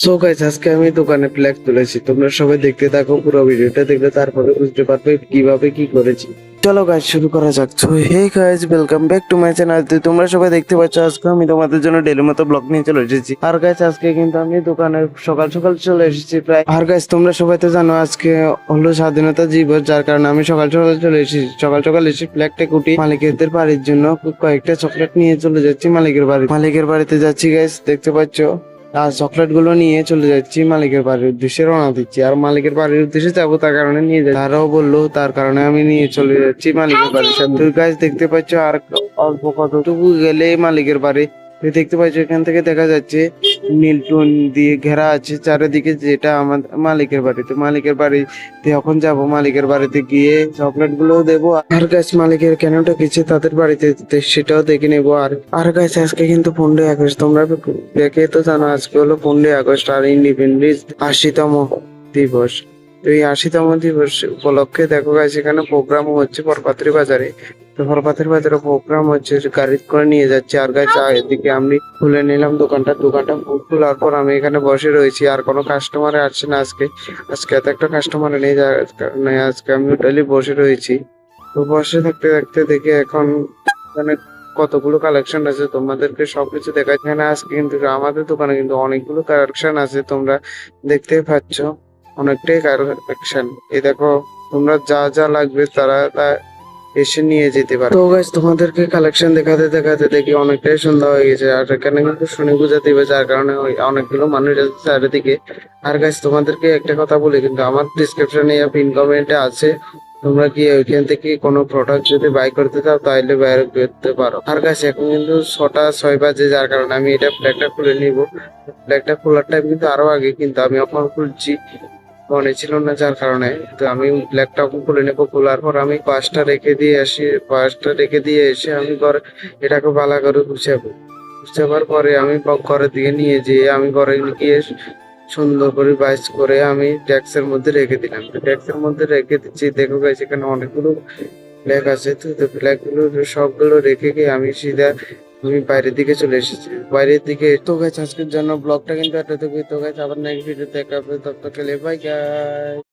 So guys, আজকে আমি দোকানে ফ্ল্যাগ তুলেছি। তোমরা সবাই দেখতে থাকো, পুরো ভিডিওটা দেখলে তারপরে বুঝতে পারবে কিভাবে কি করেছি। চলো গাইস, শুরু করা যাক। So hey guys, welcome back to my channel. তোমরা সবাই দেখতে পাচ্ছ আজকে আমি তোমাদের জন্য ডেলি মতো ব্লগ নিয়ে চলে এসেছি। আর গাইস, আজকে কিন্তু আমি দোকানে সকাল সকাল চলে এসেছি প্রায়। আর গাইস, তোমরা সবাই তো জানো আজকে হলো স্বাধীনতা দিবস, যার কারণে আমি সকাল সকাল চলে এসেছি। সকাল সকাল এসে ফ্ল্যাগটা কুটি মালিকদের বাড়ির জন্য কয়েকটা চকলেট নিয়ে চলে যাচ্ছি মালিকের বাড়িতে যাচ্ছি গাইস, দেখতে পাচ্ছ। আর চকলেট গুলো নিয়ে চলে যাচ্ছি মালিকের বাড়ির উদ্দেশ্যে, রওনা দিচ্ছি। আর মালিকের বাড়ির উদ্দেশ্যে যাবো, তার কারণে নিয়ে যাচ্ছি। তারাও বললো, তার কারণে আমি নিয়ে চলে যাচ্ছি মালিকের বাড়ির সামনে। তো গাইস, দেখতে পাচ্ছ আর অল্প কতটুকু গেলে মালিকের বাড়ি। তো দেখতে পাচ্ছ এখান থেকে দেখা যাচ্ছে নীলটুন দিয়ে ঘেরা আছে চারিদিকে, যেটা আমার মালিকের বাড়ি। তো মালিকের বাড়িতে এখন যাব, মালিকের বাড়িতে গিয়ে চকলেট গুলো দেবো। আর গাছ মালিকের কেন ডেকেছে তাদের বাড়িতে, সেটাও দেখে নেবো। আর গাছ আজকে কিন্তু 15ই আগস্ট, তোমরা দেখে তো জানো আজকে হলো 15ই আগস্ট আর ইন্ডিপেন্ডেন্স 80তম দিবস। তো এই 80তম দিবস উপলক্ষে দেখো গাছ এখানে প্রোগ্রাম হচ্ছে পরপাত্রী বাজারে। তো ফরপাতের বাজারে প্রোগ্রাম হচ্ছে, গাড়ি করে নিয়ে যাচ্ছে। আর গাছ এদিকে আমি খুলে নিলাম দোকানটা খোলার পর আমি এখানে বসে রয়েছি। আর কোনো কাস্টমার আসছে না আজকে এত একটা কাস্টমার নেই, যার কারণে আজকে আমি টোটালি বসে রয়েছি। তো বসে থাকতে থাকতে দেখি এখন মানে কতগুলো কালেকশন আছে, তোমাদেরকে সবকিছু দেখা। এখানে আজকে কিন্তু আমাদের দোকানে কিন্তু অনেকগুলো কালেকশন আছে, তোমরা দেখতেই পাচ্ছ অনেকটাই কালেকশন। এই দেখো, তোমরা যা যা লাগবে তারা তা এসে নিয়ে যেতে পারো। তো গাইস, তোমাদেরকে কালেকশন দেখাতে দেখাতে দেখি অনেকটাই সন্ধ্যা হয়ে গেছে। আর এখানে কিন্তু শুনে বুঝাতে হবে, যার কারণে অনেকগুলো মানুষ আছে চারিদিকে। আর গাইস, তোমাদেরকে একটা কথা বলি, কিন্তু আমার ডিসক্রিপশনে পিন কমেন্টে আছে, তোমরা কি ওইখান থেকে কোনো প্রোডাক্ট যদি বাই করতে চাও তাহলে বাই করতে পারো। আর গাইস, এখন কিন্তু 6টা 6 বাজে, যার কারণে আমি এটা ফ্ল্যাগটা খুলে নিব। ফ্ল্যাগটা খোলার টাইম কিন্তু আরো আগে, কিন্তু আমি এখন খুলছি, মনে ছিল না, যার কারণে। তো আমি ল্যাপটপ খুলে নেবো। খোলার পর আমি পাঁচটা রেখে দিয়ে এসে আমি এটাকে ভালো করে গুছাবার পরে আমি ঘরের দিকে নিয়ে যেয়ে আমি ঘরে গিয়ে সুন্দর করে বাইস করে আমি ট্যাক্সের মধ্যে রেখে দিলাম। ট্যাক্সের মধ্যে রেখে দিচ্ছি। দেখো গাইস, এখানে অনেকগুলো ফ্ল্যাগ আছে। তো ফ্ল্যাগ গুলো সবগুলো রেখে গিয়ে আমি সিধা আমি বাইরের দিকে চলে এসেছি। বাইরের দিকে। তো গাইস, আজকের জন্য ব্লগটা কিন্তু এতটুকুই। তো গাইস, আবার নেক্সট ভিডিও দেখা হবে, ততক্ষণ বাই গাইস।